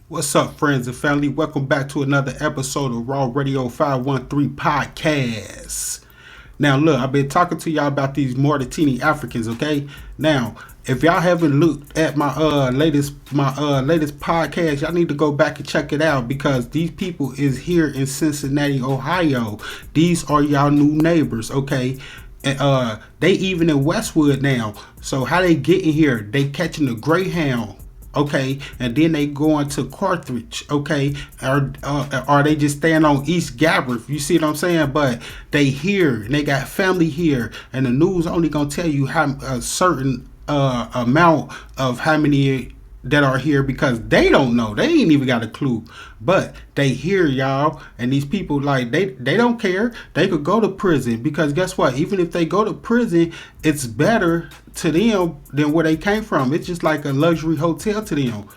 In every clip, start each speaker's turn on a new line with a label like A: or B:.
A: What's up, friends and family? Welcome back to another episode of Raw Radio 513 Podcast. Now, look, I've been talking to y'all about these Mauritanian Africans, okay? Now, if y'all haven't looked at my latest podcast, y'all need to go back and check it out because these people is here in Cincinnati, Ohio. These are y'all new neighbors, okay? And they even in Westwood now. So how they getting here? They catching the Greyhound, okay, and then they going to Carthage, okay, or they just staying on East Gabriel. You see what I'm saying? But they here and they got family here, and the news only gonna tell you how a certain amount of how many that are here because they don't know. They ain't even got a clue. But they here, y'all, and these people like they don't care. They could go to prison because guess what? Even if they go to prison, it's better to them than where they came from. It's just like a luxury hotel to them.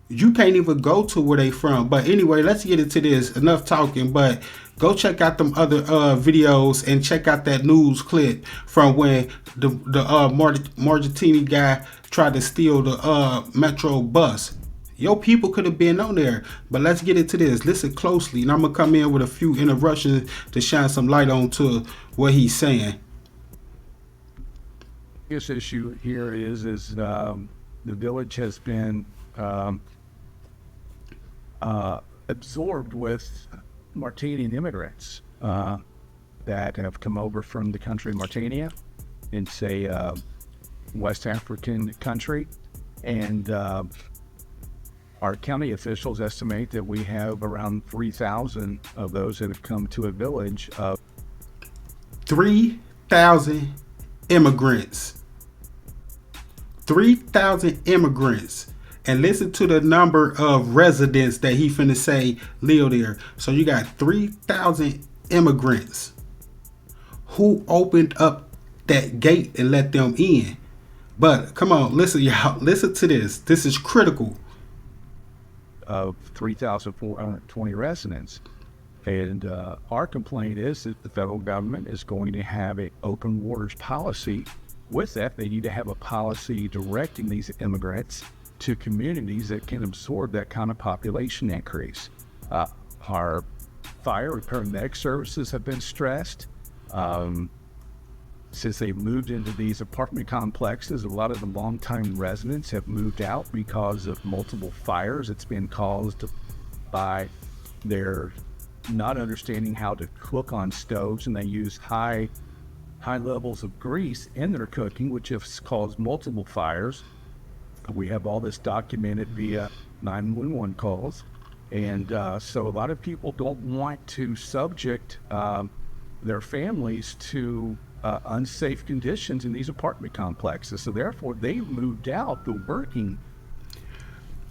A: You can't even go to where they from. But anyway, let's get into this. Enough talking, but go check out them other videos and check out that news clip from when the Margentini guy tried to steal the metro bus. Your people could have been on there. But let's get into this. Listen closely, and I'm gonna come in with a few interruptions to shine some light on to what he's saying.
B: Biggest issue here is the village has been absorbed with Mauritanian immigrants that have come over from the country of Mauritania in, say, West African country. And our county officials estimate that we have around 3,000 of those that have come to a village of
A: 3,000 immigrants. 3,000 immigrants. And listen to the number of residents that he finna say live there. So you got 3,000 immigrants who opened up that gate and let them in. But come on, listen, y'all. Listen to this. This is critical.
B: Of 3,420 residents. And our complaint is that the federal government is going to have an open borders policy. With that, they need to have a policy directing these immigrants to communities that can absorb that kind of population increase. Our fire repair and medic services have been stressed. Since they moved into these apartment complexes, a lot of the longtime residents have moved out because of multiple fires that's been caused by their not understanding how to cook on stoves, and they use high levels of grease in their cooking, which has caused multiple fires. We have all this documented via 911 calls. And so a lot of people don't want to subject their families to unsafe conditions in these apartment complexes. So therefore, they moved out the working.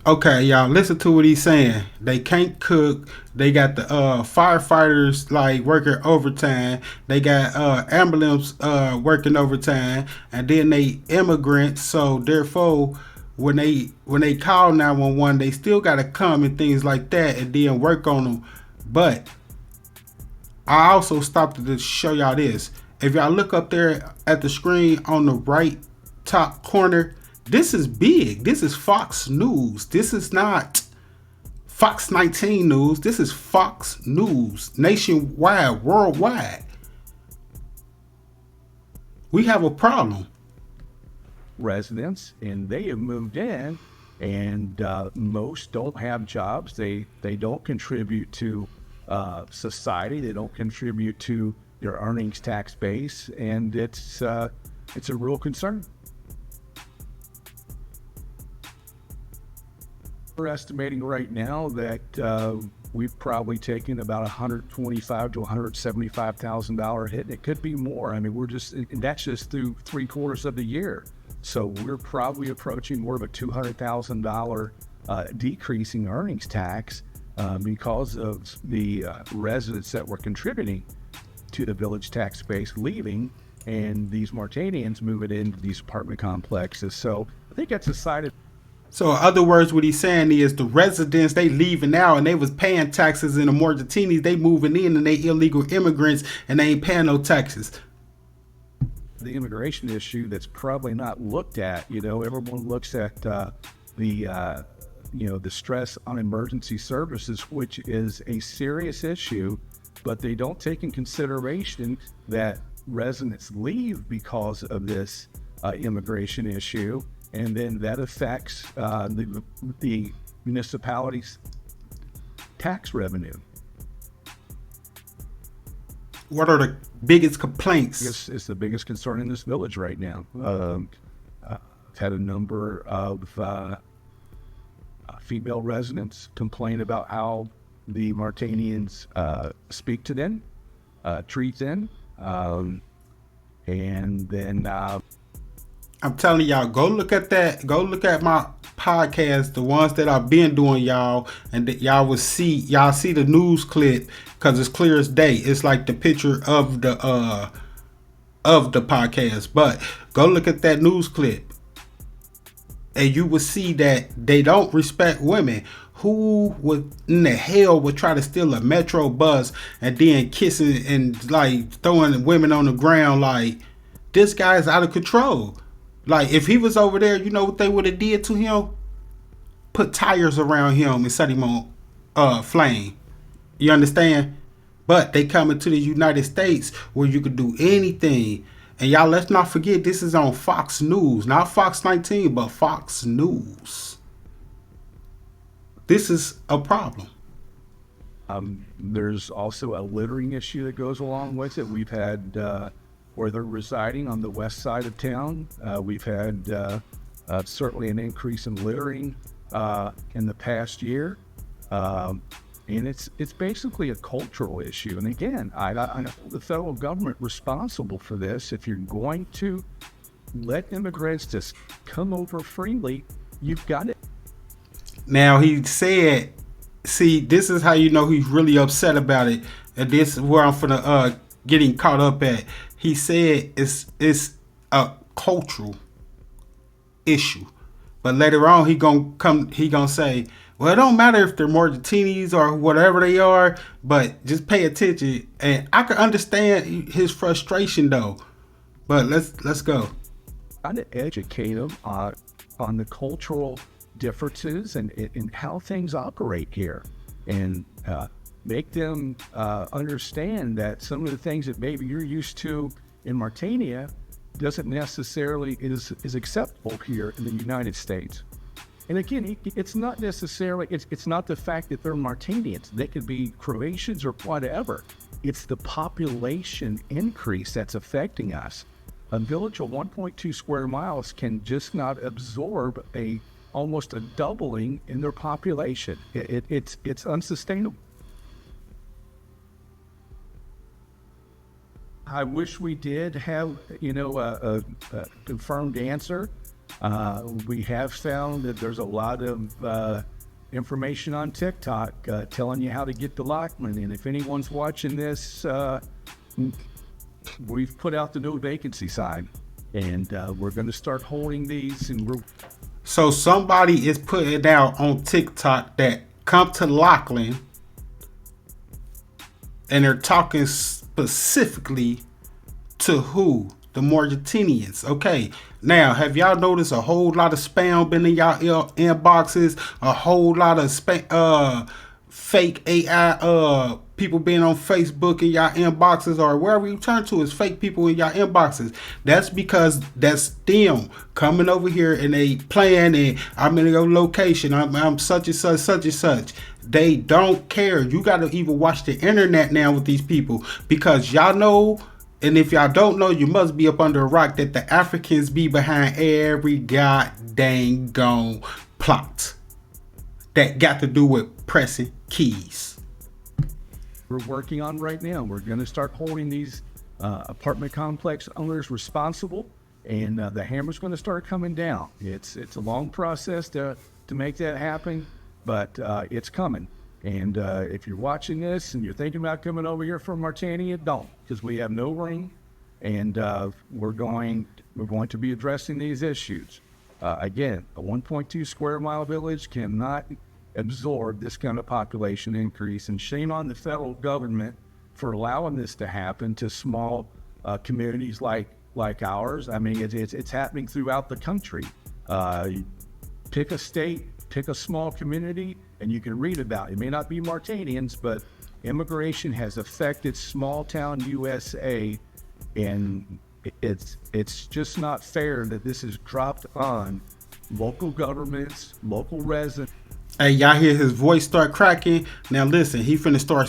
A: Okay, y'all, listen to what he's saying. They can't cook. They got the firefighters like working overtime. They got ambulance working overtime, and then they immigrants. So therefore, when they call 911, they still gotta come and things like that, and then work on them. But I also stopped to show y'all this. If y'all look up there at the screen on the right top corner, this is big. This is Fox News. This is not Fox 19 News. This is Fox News, nationwide, worldwide. We have a problem.
B: Residents, and they have moved in, and most don't have jobs. They don't contribute to society. They don't contribute to their earnings tax base, and it's a real concern. We're estimating right now that we've probably taken about $125,000 to $175,000 hit. It could be more. I mean, that's just through 3/4 of the year. So we're probably approaching more of a $200,000 decrease in earnings tax because of the residents that were contributing to the village tax base leaving, and these Mauritanians moving into these apartment complexes. So I think that's a side of.
A: So in other words, what he's saying is the residents, they leaving out and they was paying taxes, and the Mauritanians, they moving in and they illegal immigrants and they ain't paying no taxes.
B: The immigration issue that's probably not looked at. You know, everyone looks at the the stress on emergency services, which is a serious issue, but they don't take in consideration that residents leave because of this immigration issue, and then that affects the municipality's tax revenue.
A: What are the biggest complaints?
B: It's the biggest concern in this village right now. I've had a number of female residents complain about how the Martanians speak to them, treat them, and then
A: I'm telling y'all, go look at that. Go look at my podcast, the ones that I've been doing, y'all, and that y'all see the news clip because it's clear as day. It's like the picture of the podcast, but go look at that news clip, and you will see that they don't respect women. Who would in the hell would try to steal a metro bus and then kissing and like throwing women on the ground? Like, this guy is out of control. Like, if he was over there, you know what they would have did to him? Put tires around him and set him on flame. You understand? But they coming to the United States where you could do anything. And y'all, let's not forget, this is on Fox News. Not Fox 19, but Fox News. This is a problem.
B: There's also a littering issue that goes along with it. We've had... where they're residing on the west side of town. We've had certainly an increase in littering in the past year. And it's basically a cultural issue. And again, I hold the federal government responsible for this. If you're going to let immigrants just come over freely, you've got it.
A: Now, he said, see, this is how you know he's really upset about it. And this is where I'm finna getting caught up at. He said it's a cultural issue, but later on he gonna say, well, it don't matter if they're Martinis or whatever they are, but just pay attention. And I can understand his frustration though. But let's go.
B: Trying to educate them on the cultural differences and how things operate here, and make them understand that some of the things that maybe you're used to in Martania doesn't necessarily is acceptable here in the United States. And again, it's not necessarily, it's not the fact that they're Martanians. They could be Croatians or whatever. It's the population increase that's affecting us. A village of 1.2 square miles can just not absorb almost a doubling in their population. It's unsustainable. I wish we did have, a confirmed answer. We have found that there's a lot of information on TikTok telling you how to get to Lockland. And if anyone's watching this, we've put out the no vacancy sign, and we're going to start holding these.
A: So somebody is putting out on TikTok that come to Lockland, and they're talking specifically to who? The Martanians. Okay. Now, have y'all noticed a whole lot of spam been in y'all inboxes? A whole lot of fake AI people being on Facebook in y'all inboxes, or wherever you turn to is fake people in y'all inboxes. That's because that's them coming over here and they playing, and I'm in your location. I'm such and such, such and such. They don't care. You got to even watch the internet now with these people, because y'all know, and if y'all don't know, you must be up under a rock, that the Africans be behind every goddamn gone plot that got to do with pressing keys.
B: We're working on right now. We're going to start holding these apartment complex owners responsible, and the hammer's going to start coming down. It's a long process to make that happen, but it's coming. And if you're watching this and you're thinking about coming over here from Martania, don't, because we have no room, and we're going to be addressing these issues. Again, a 1.2 square mile village cannot absorb this kind of population increase, and shame on the federal government for allowing this to happen to small communities like ours. I mean, it's happening throughout the country. Pick a state, pick a small community and you can read about it. It may not be Martinians, but immigration has affected small town USA, and it's just not fair that this is dropped on local governments, local residents.
A: Hey, y'all hear his voice start cracking? Now listen, he finna start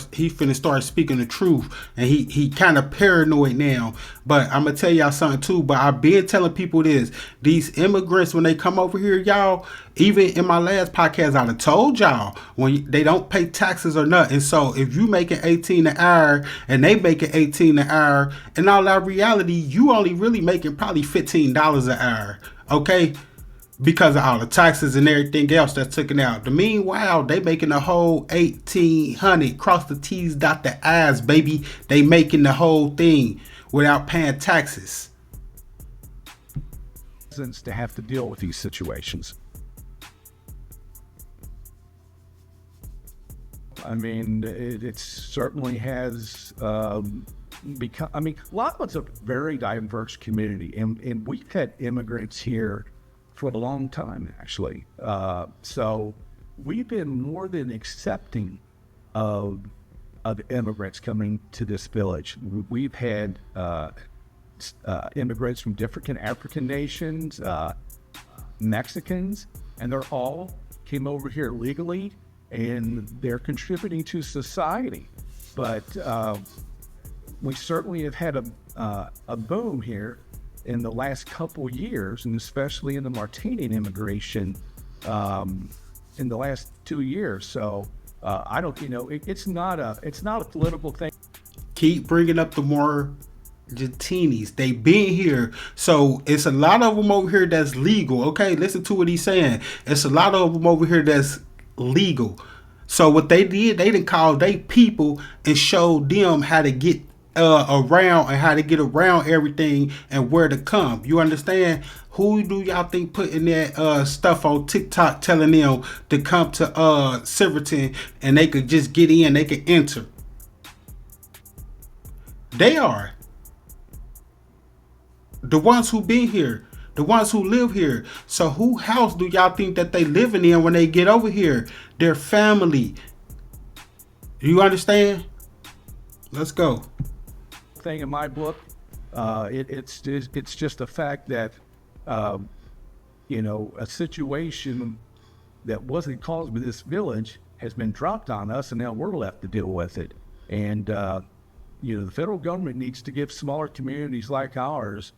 A: speaking the truth, and he kind of paranoid now. But I'm gonna tell y'all something too. But I've been telling people this: these immigrants, when they come over here, y'all. Even in my last podcast, I done told y'all when they don't pay taxes or nothing. So if you making 18 an hour and they making 18 an hour, in all that reality, you only really making probably $15 an hour. Okay. Because of all the taxes and everything else that's taken out. The meanwhile, they making the whole 1,800. Cross the T's, dot the I's, baby. They making the whole thing without paying taxes.
B: To have to deal with these situations. I mean, it certainly has become. I mean, Lockland's a very diverse community, and we've had immigrants here for a long time, actually. So we've been more than accepting of immigrants coming to this village. We've had immigrants from different African nations, Mexicans, and they're all came over here legally, and they're contributing to society. But we certainly have had a boom here in the last couple years, and especially in the Martinian immigration in the last 2 years. So I don't, it's not a political thing.
A: Keep bringing up the more Argentinis. They been here, so it's a lot of them over here that's legal. Okay, listen to what he's saying. It's a lot of them over here that's legal. So what they did, they didn't call they people and showed them how to get around and how to get around everything and where to come. You understand? Who do y'all think putting that stuff on TikTok telling them to come to Silverton and they could just get in, they could enter? They are. The ones who been here, the ones who live here. So who house do y'all think that they living in when they get over here? Their family. You understand? Let's go.
B: Thing in my book, it's just a fact that a situation that wasn't caused by this village has been dropped on us, and now we're left to deal with it. And the federal government needs to give smaller communities like ours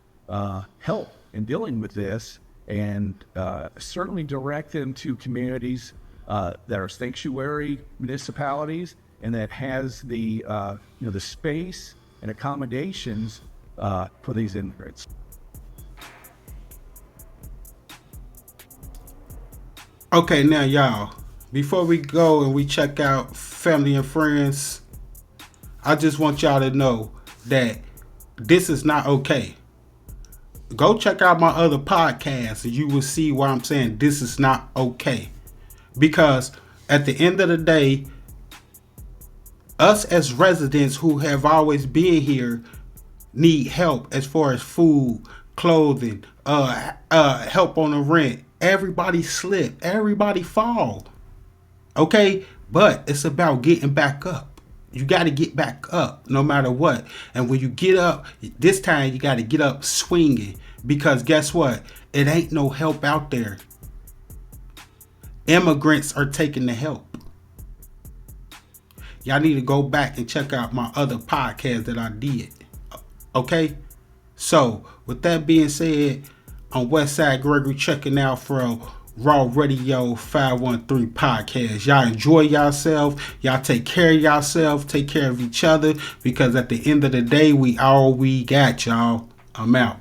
B: help in dealing with this, and certainly direct them to communities that are sanctuary municipalities and that has the the space and accommodations for these immigrants.
A: Okay, now y'all, before we go and we check out family and friends, I just want y'all to know that this is not okay. Go check out my other podcasts and you will see why I'm saying this is not okay. Because at the end of the day, us as residents who have always been here need help as far as food, clothing, help on the rent. Everybody slip, everybody fall. Okay, but it's about getting back up. You got to get back up no matter what. And when you get up, this time you got to get up swinging, because guess what? It ain't no help out there. Immigrants are taking the help. Y'all need to go back and check out my other podcast that I did. Okay? So, with that being said, I'm Westside Gregory checking out from Raw Radio 513 Podcast. Y'all enjoy yourself. Y'all take care of yourself. Take care of each other. Because at the end of the day, we all we got, y'all. I'm out.